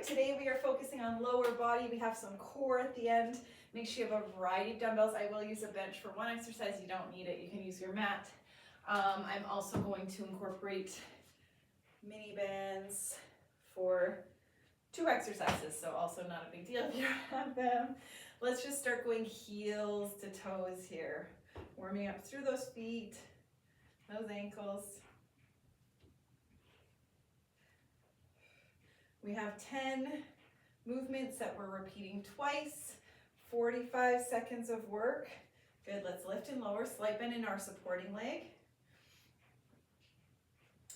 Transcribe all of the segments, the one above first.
right, today we are focusing on lower body. We have some core at the end. Make sure you have a variety of dumbbells. I will use a bench for one exercise. You don't need it. You can use your mat. I'm also going to incorporate mini bands for 2 exercises, so also not a big deal if you don't have them. Let's just start going heels to toes here. Warming up through those feet, those ankles. We have 10 movements that we're repeating twice, 45 seconds of work. Good, let's lift and lower, slight bend in our supporting leg.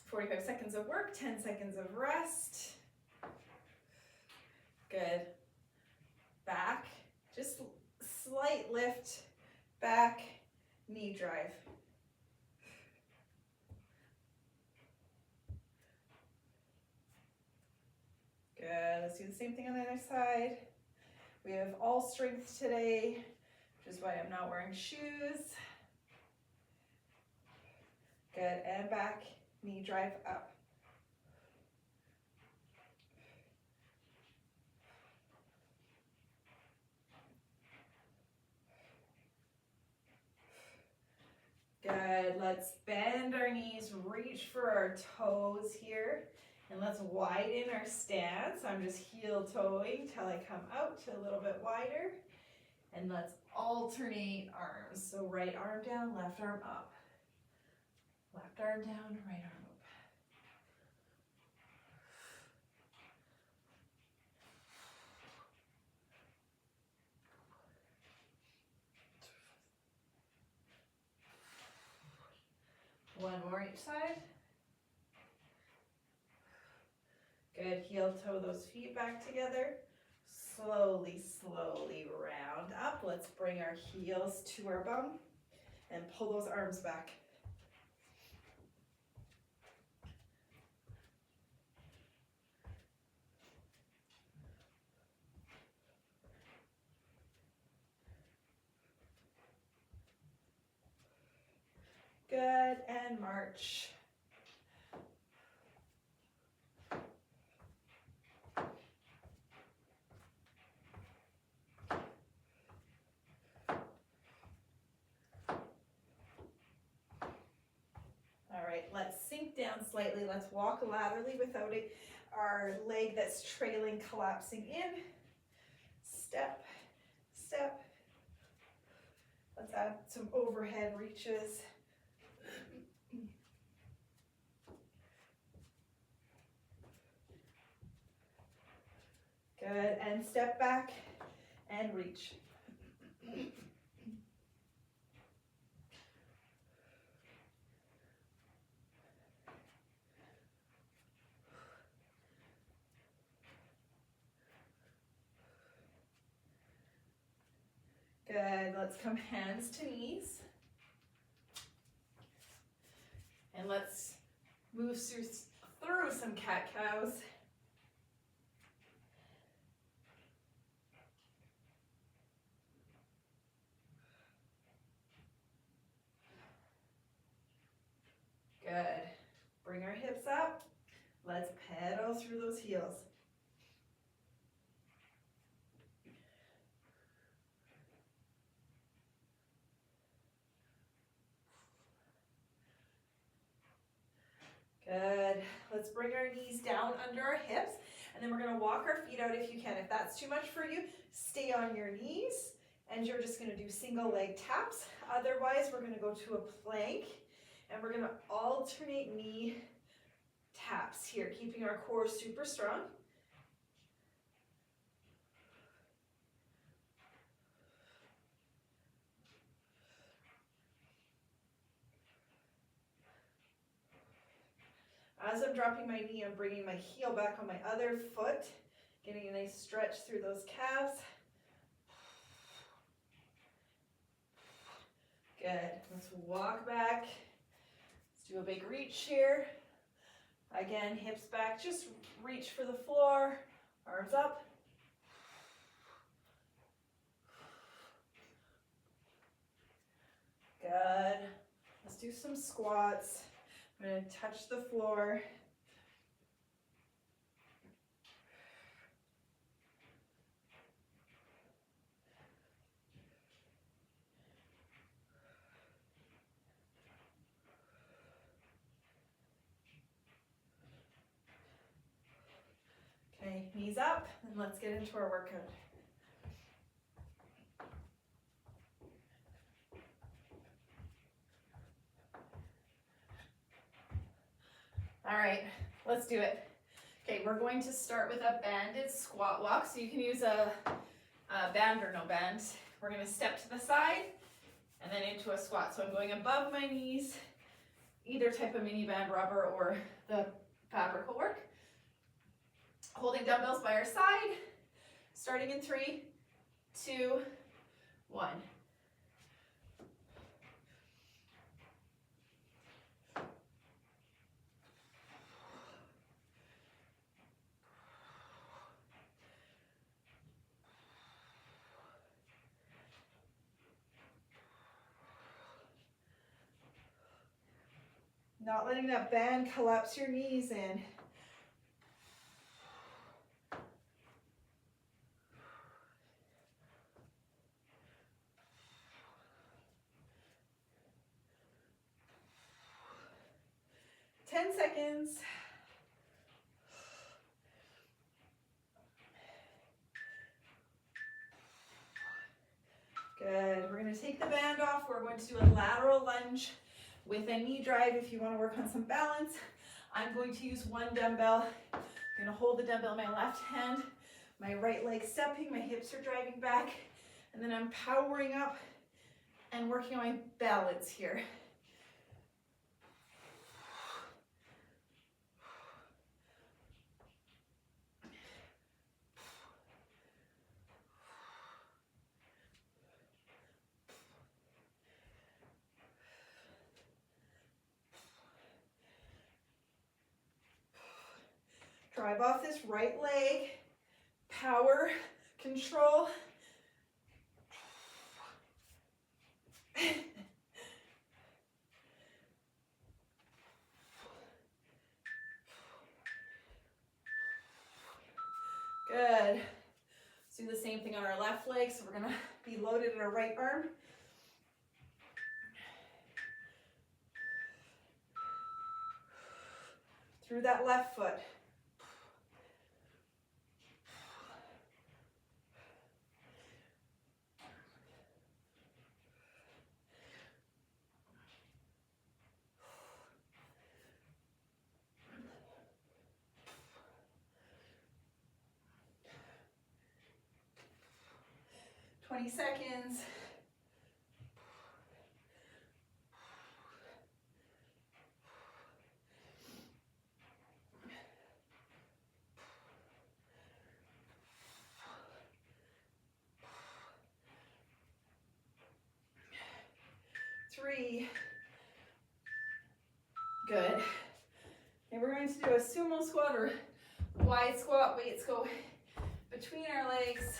45 seconds of work, 10 seconds of rest. Good. Back, just slight lift, back, knee drive. Good, let's do the same thing on the other side. We have all strength today, which is why I'm not wearing shoes. Good, and back, knee drive up. Good, let's bend our knees, reach for our toes here, and let's widen our stance. I'm just heel toeing till I come out to a little bit wider, and let's alternate arms. So right arm down, left arm up. Left arm down, right arm up. One more each side. Good, heel toe those feet back together. Slowly, slowly round up. Let's bring our heels to our bum and pull those arms back. Good, and march. All right, let's sink down slightly. Let's walk laterally without our leg that's trailing, collapsing in. Step, step. Let's add some overhead reaches. Good, and step back and reach. Good, let's come hands to knees. And let's move through some cat-cows. Good, bring our hips up. Let's pedal through those heels. Good. Let's bring our knees down under our hips, and then we're going to walk our feet out if you can. If that's too much for you, stay on your knees, and you're just going to do single leg taps. Otherwise, we're going to go to a plank, and we're going to alternate knee taps here, keeping our core super strong. As I'm dropping my knee, I'm bringing my heel back on my other foot, getting a nice stretch through those calves. Good. Let's walk back. Let's do a big reach here. Again, hips back. Just reach for the floor. Arms up. Good. Let's do some squats. I'm going to touch the floor. Knees up, and let's get into our workout. All right, let's do it. Okay, we're going to start with a banded squat walk. So you can use a band or no band. We're gonna step to the side and then into a squat. So I'm going above my knees, either type of mini band, rubber, or the fabric will work. Holding dumbbells by our side, starting in 3, 2, 1. Not letting that band collapse your knees in. Seconds. Good. We're going to take the band off. We're going to do a lateral lunge with a knee drive if you want to work on some balance. I'm going to use one dumbbell. I'm going to hold the dumbbell in my left hand, my right leg stepping, my hips are driving back, and then I'm powering up and working on my balance here. Drive off this right leg, power, control. Good. Let's do the same thing on our left leg. So we're gonna be loaded in our right arm. Through that left foot. 20 seconds. Three. Good. And we're going to do a sumo squat or wide squat. Weights go between our legs.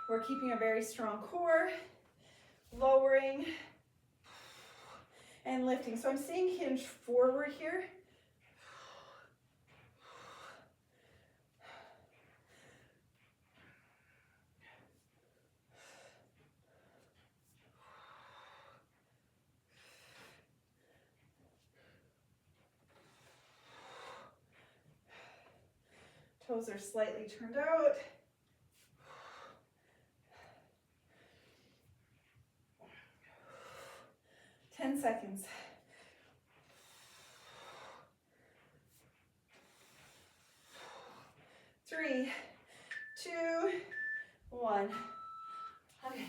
We're keeping a very strong core, lowering and lifting. So I'm staying hinged forward here. Toes are slightly turned out. Seconds. 3, 2, 1. Okay.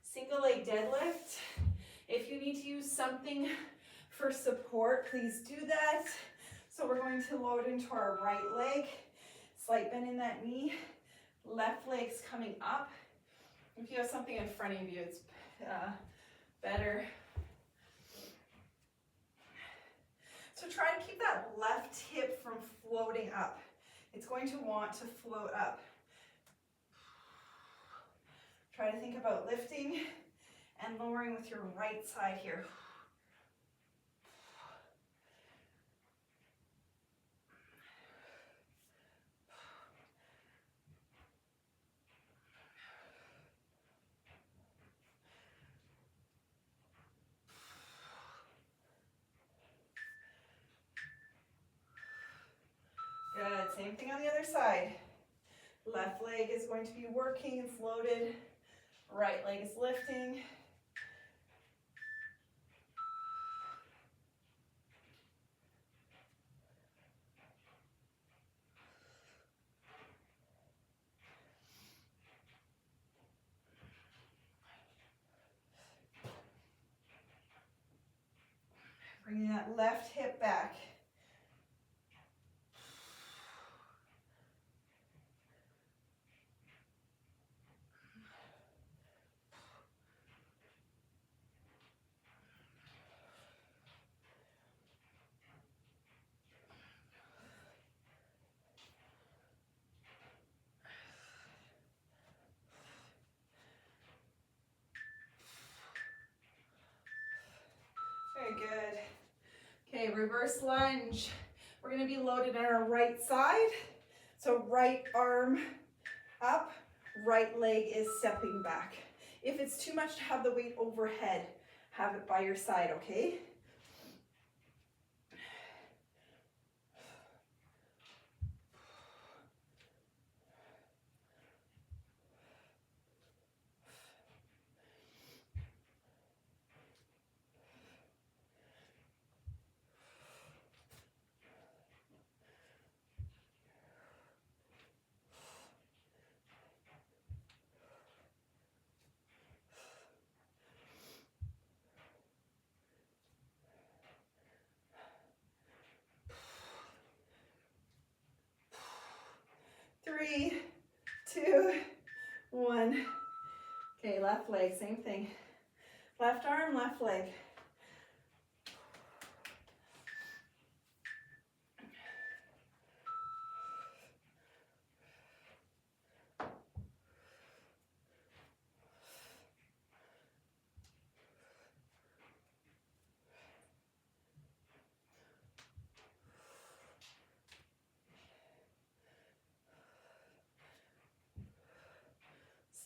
Single leg deadlift. If you need to use something for support, please do that. So we're going to load into our right leg. Slight bend in that knee. Left leg's coming up. If you have something in front of you, it's better. So try to keep that left hip from floating up. It's going to want to float up. Try to think about lifting and lowering with your right side here. Same thing on the other side. Left leg is going to be working, it's loaded. Right leg is lifting. Bringing that left hip back. Very good. Okay, reverse lunge. We're going to be loaded on our right side. So right arm up, right leg is stepping back. If it's too much to have the weight overhead, have it by your side, okay? Three, two, one. Okay, left leg, same thing. Left arm, left leg.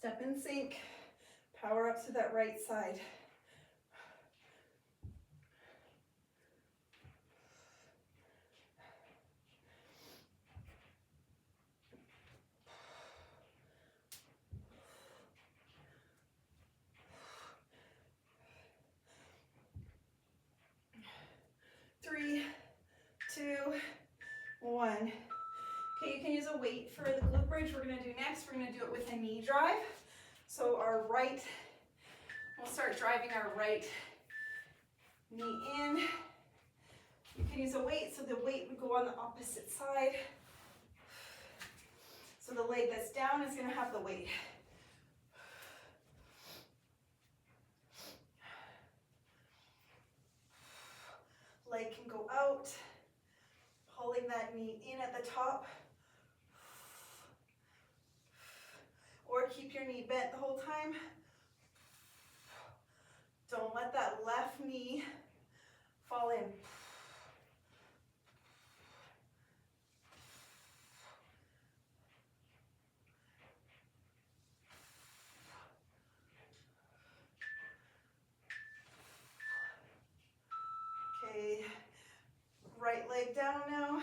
Step in sync, power up to that right side. Three, two, one. Okay, you can use a weight for the glute bridge. We're gonna do next, we're gonna do it with a knee drive. So our right, we'll start driving our right knee in. You can use a weight, so the weight would go on the opposite side. So the leg that's down is gonna have the weight. Leg can go out, pulling that knee in at the top. Or keep your knee bent the whole time. Don't let that left knee fall in. Okay, right leg down now.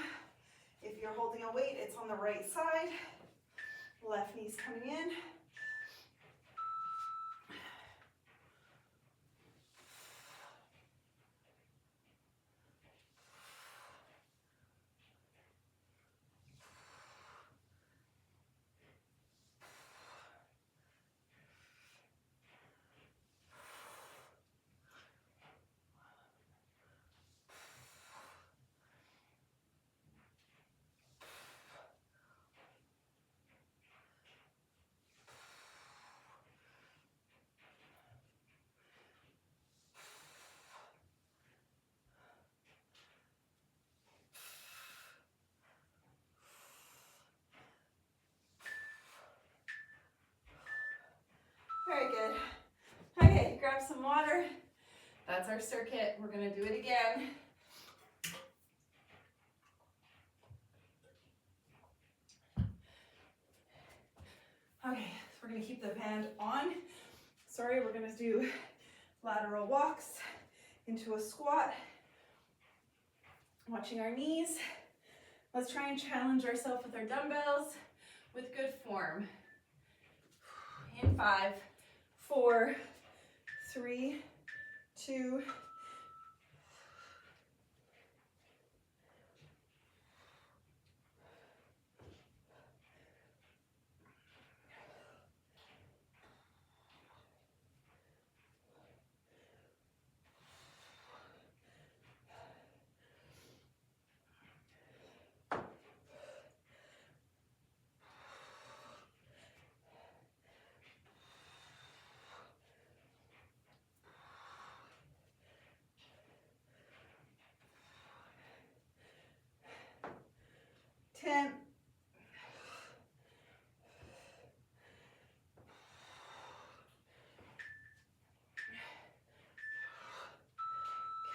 If you're holding a weight, it's on the right side. Left knee's coming in. Very good. Okay, grab some water. That's our circuit. We're gonna do it again. Okay, so we're gonna keep the band on. Sorry, we're gonna do lateral walks into a squat. Watching our knees. Let's try and challenge ourselves with our dumbbells with good form. In 5, 4, 3, 2, 10.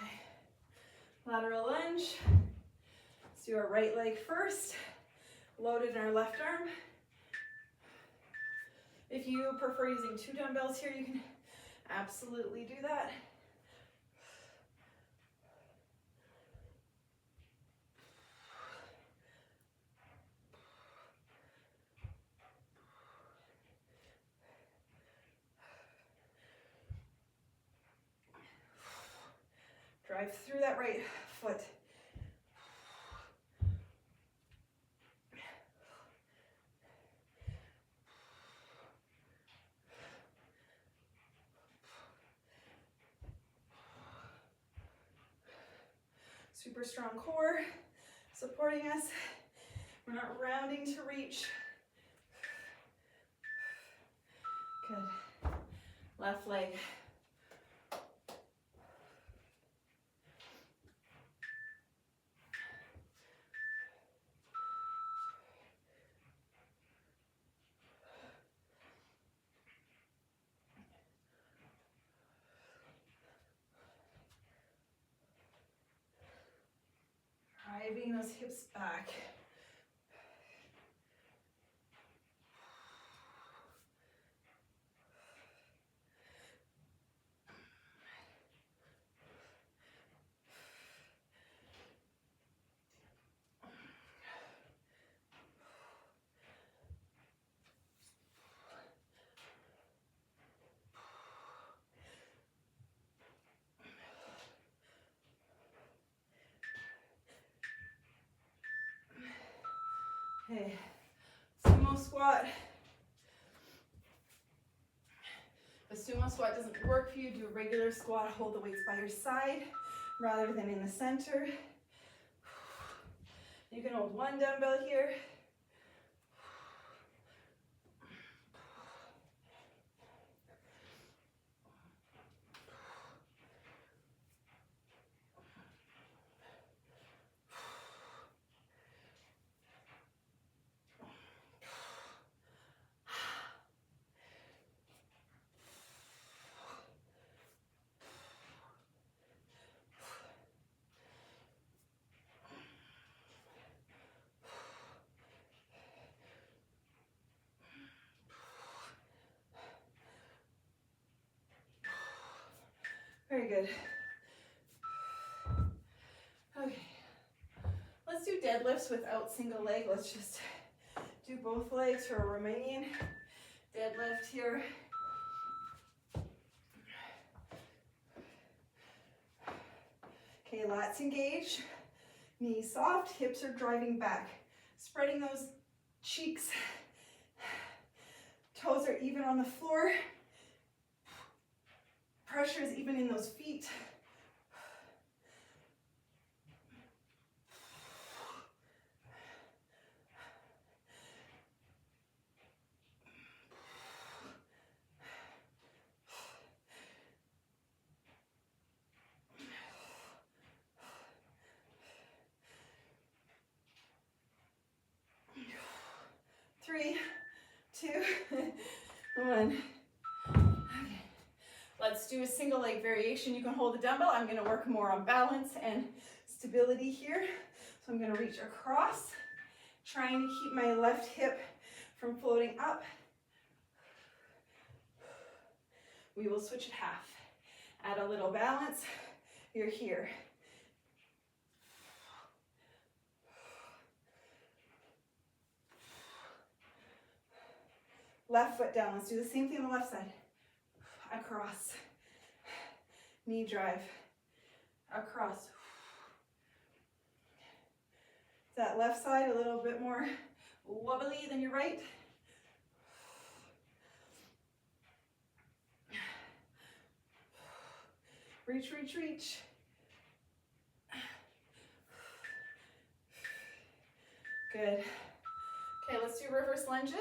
Okay. Lateral lunge. Let's do our right leg first. Loaded in our left arm. If you prefer using 2 dumbbells here, you can absolutely do that. Drive through that right foot. Super strong core supporting us. We're not rounding to reach. Good. Left leg. Driving those hips back. Okay, sumo squat. If a sumo squat doesn't work for you, do a regular squat. Hold the weights by your side rather than in the center. You can hold 1 dumbbell here. Very good. Okay, let's do deadlifts without single leg. Let's just do both legs for a Romanian deadlift here. Okay, lats engaged, knees soft, hips are driving back. Spreading those cheeks, toes are even on the floor. Pressure is even in those feet. Three, 2, 1. Okay. Let's do a single leg variation. You can hold the dumbbell. I'm going to work more on balance and stability here. So I'm going to reach across, trying to keep my left hip from floating up. We will switch it half. Add a little balance. You're here. Left foot down. Let's do the same thing on the left side. Across. Knee drive. Across. That left side a little bit more wobbly than your right. Reach, reach, reach. Good. Okay, let's do reverse lunges.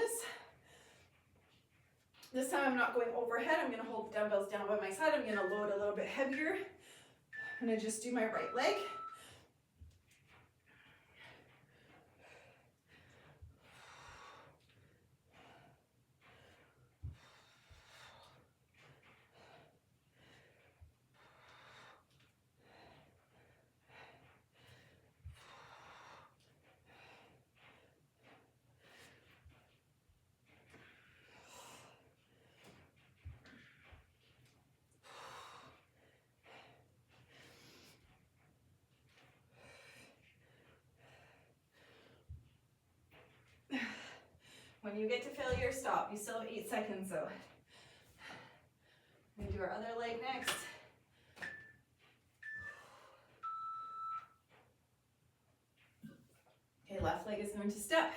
This time I'm not going overhead. I'm going to hold the dumbbells down by my side. I'm going to load a little bit heavier. I'm going to just do my right leg. When you get to failure, stop. You still have 8 seconds though. We're gonna do our other leg next. Okay, left leg is going to step.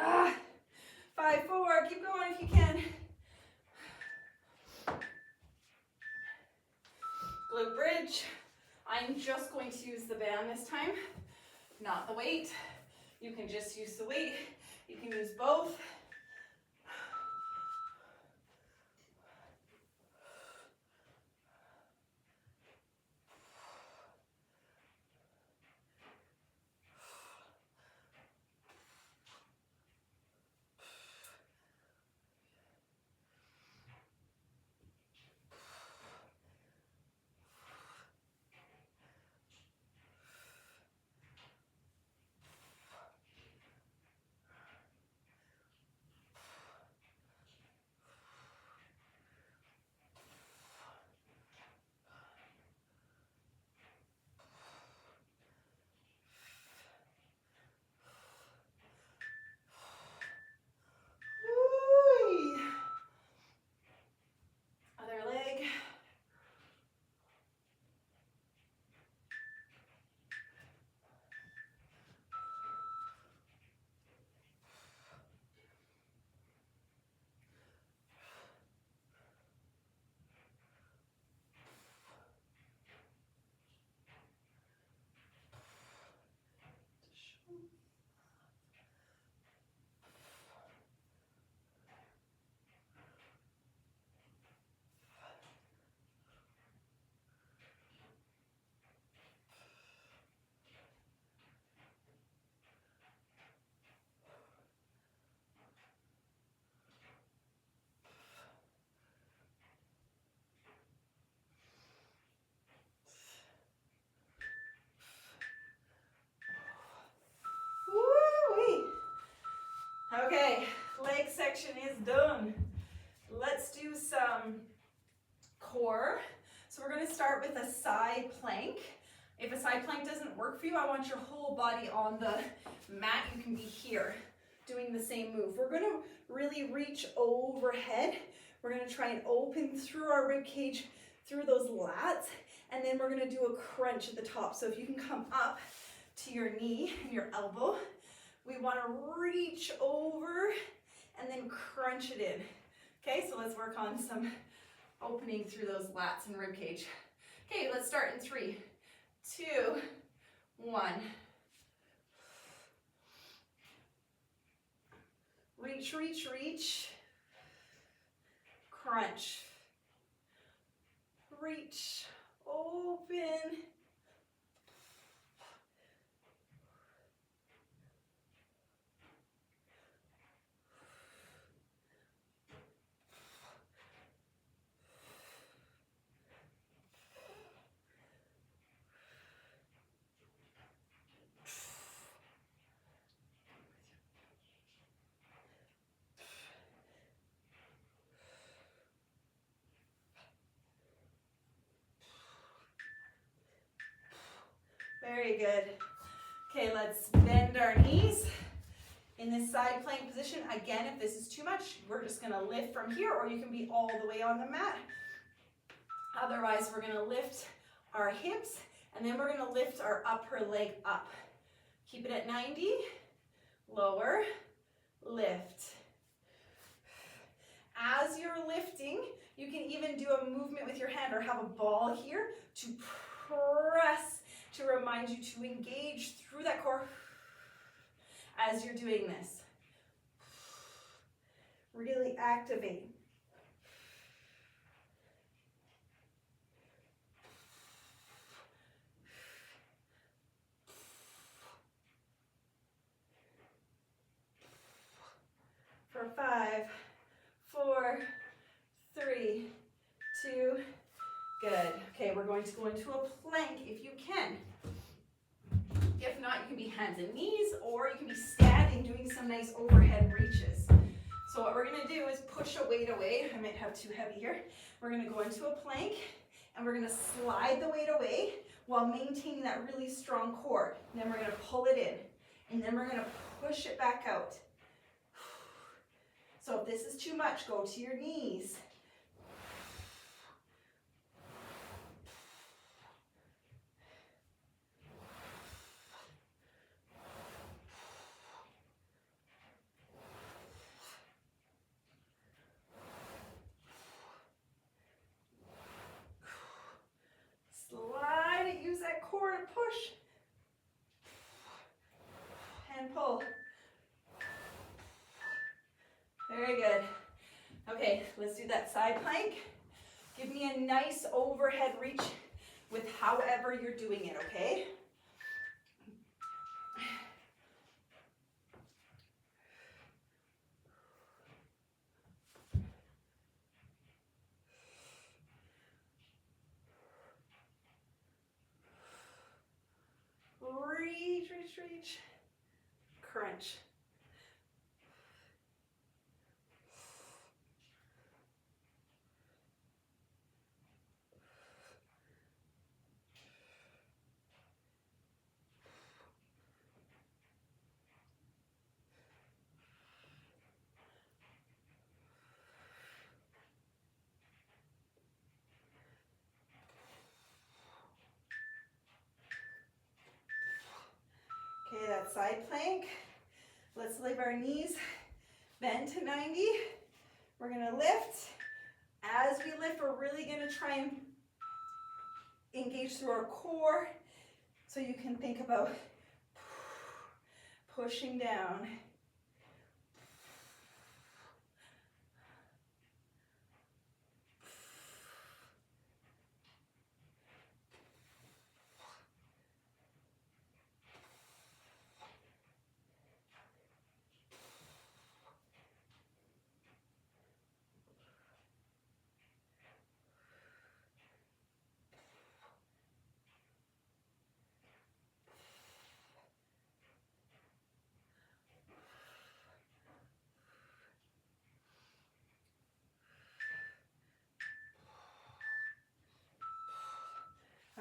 Ah, 5, 4, keep going if you can. Glute bridge. I'm just going to use the band this time, not the weight. You can just use the weight. You can use both. Woo-wee. Other leg. Woo-wee. Okay, leg section is done. Let's do some core. So we're going to start with a side plank. If a side plank doesn't work for you, I want your whole body on the mat. You can be here doing the same move. We're going to really reach overhead. We're going to try and open through our rib cage, through those lats, and then we're going to do a crunch at the top. So if you can come up to your knee and your elbow, we want to reach over and then crunch it in. Okay, so let's work on some opening through those lats and rib cage. Okay, let's start in 3, 2, 1. Reach, reach, reach. Crunch. reach, open. Very good. Okay, let's bend our knees in this side plank position. Again, if this is too much, we're just gonna lift from here, or you can be all the way on the mat. Otherwise, we're gonna lift our hips, and then we're gonna lift our upper leg up. Keep it at 90, lower, lift. As you're lifting, you can even do a movement with your hand or have a ball here to press, to remind you to engage through that core as you're doing this. Really activate. For 5, 4, 3, 2, good. Okay, we're going to go into a plank if you can. If not, you can be hands and knees, or you can be standing doing some nice overhead reaches. So what we're gonna do is push a weight away. I might have too heavy here. We're gonna go into a plank, and we're gonna slide the weight away while maintaining that really strong core. And then we're gonna pull it in, and then we're gonna push it back out. So if this is too much, go to your knees. Slide it, use that core to push and pull. Very good. Okay, let's do that side plank. Give me a nice overhead reach with however you're doing it, okay? Reach, reach, reach. Crunch. Okay, that side plank. Let's leave our knees bend to 90. We're gonna lift. As we lift, we're really gonna try and engage through our core. So you can think about pushing down.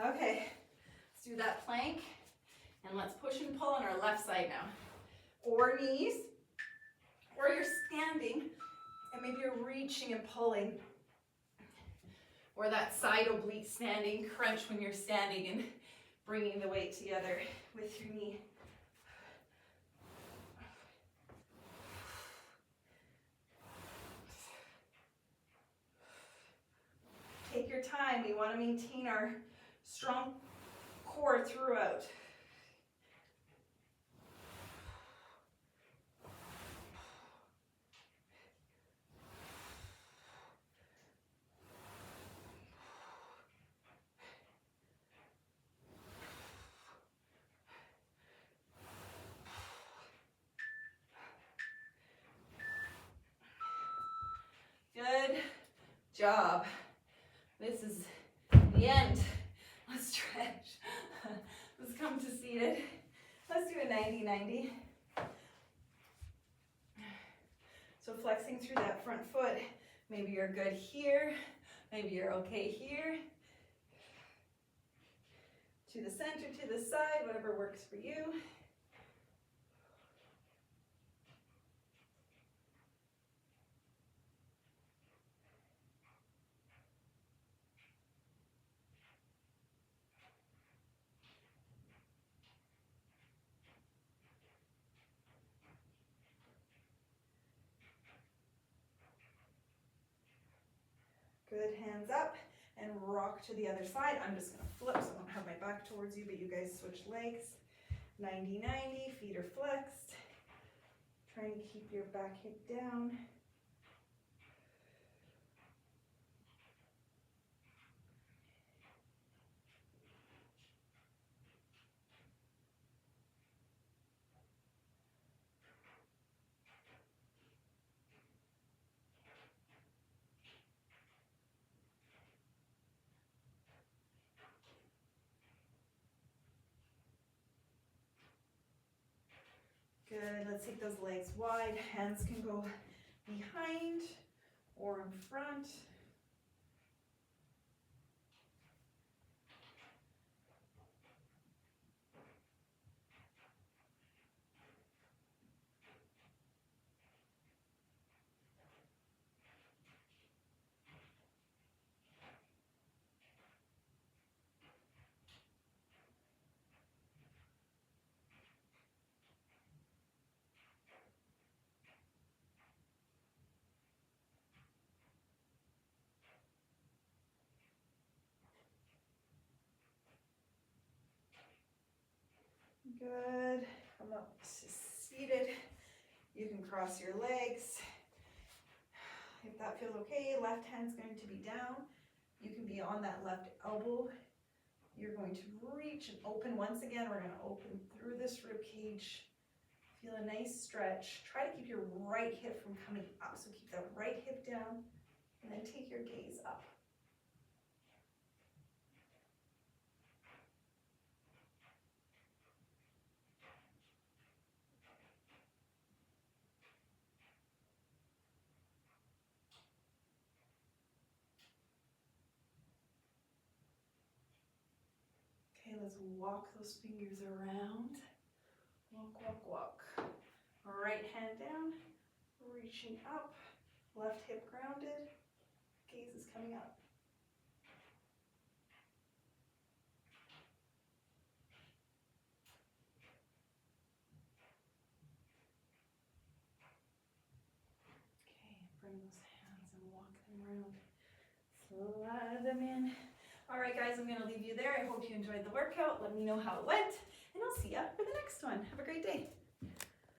Okay, let's do that plank, and let's push and pull on our left side now. Or knees, or you're standing, and maybe you're reaching and pulling. Or that side oblique standing crunch when you're standing and bringing the weight together with your knee. Take your time. We want to maintain our strong core throughout. job. This is the end. Let's stretch. Let's come to seated. Let's do a 90-90. So flexing through that front foot. Maybe you're good here. Maybe you're okay here. To the center, to the side, whatever works for you. Good, hands up and rock to the other side. I'm just gonna flip so I don't have my back towards you, but you guys switch legs. 90-90, feet are flexed. Trying to keep your back hip down. Good, let's take those legs wide. Hands can go behind or in front. Good, come up to seated. You can cross your legs. If that feels okay, left hand's going to be down. You can be on that left elbow. You're going to reach and open. Once again, we're going to open through this rib cage. Feel a nice stretch. Try to keep your right hip from coming up. So keep that right hip down and then take your gaze up. Okay, let's walk those fingers around. Walk, walk, walk. Right hand down, reaching up, left hip grounded, gaze is coming up. Okay, bring those hands and walk them around. Slide them in. All right, guys, I'm going to leave you there. I hope you enjoyed the workout. Let me know how it went, and I'll see you for the next one. Have a great day.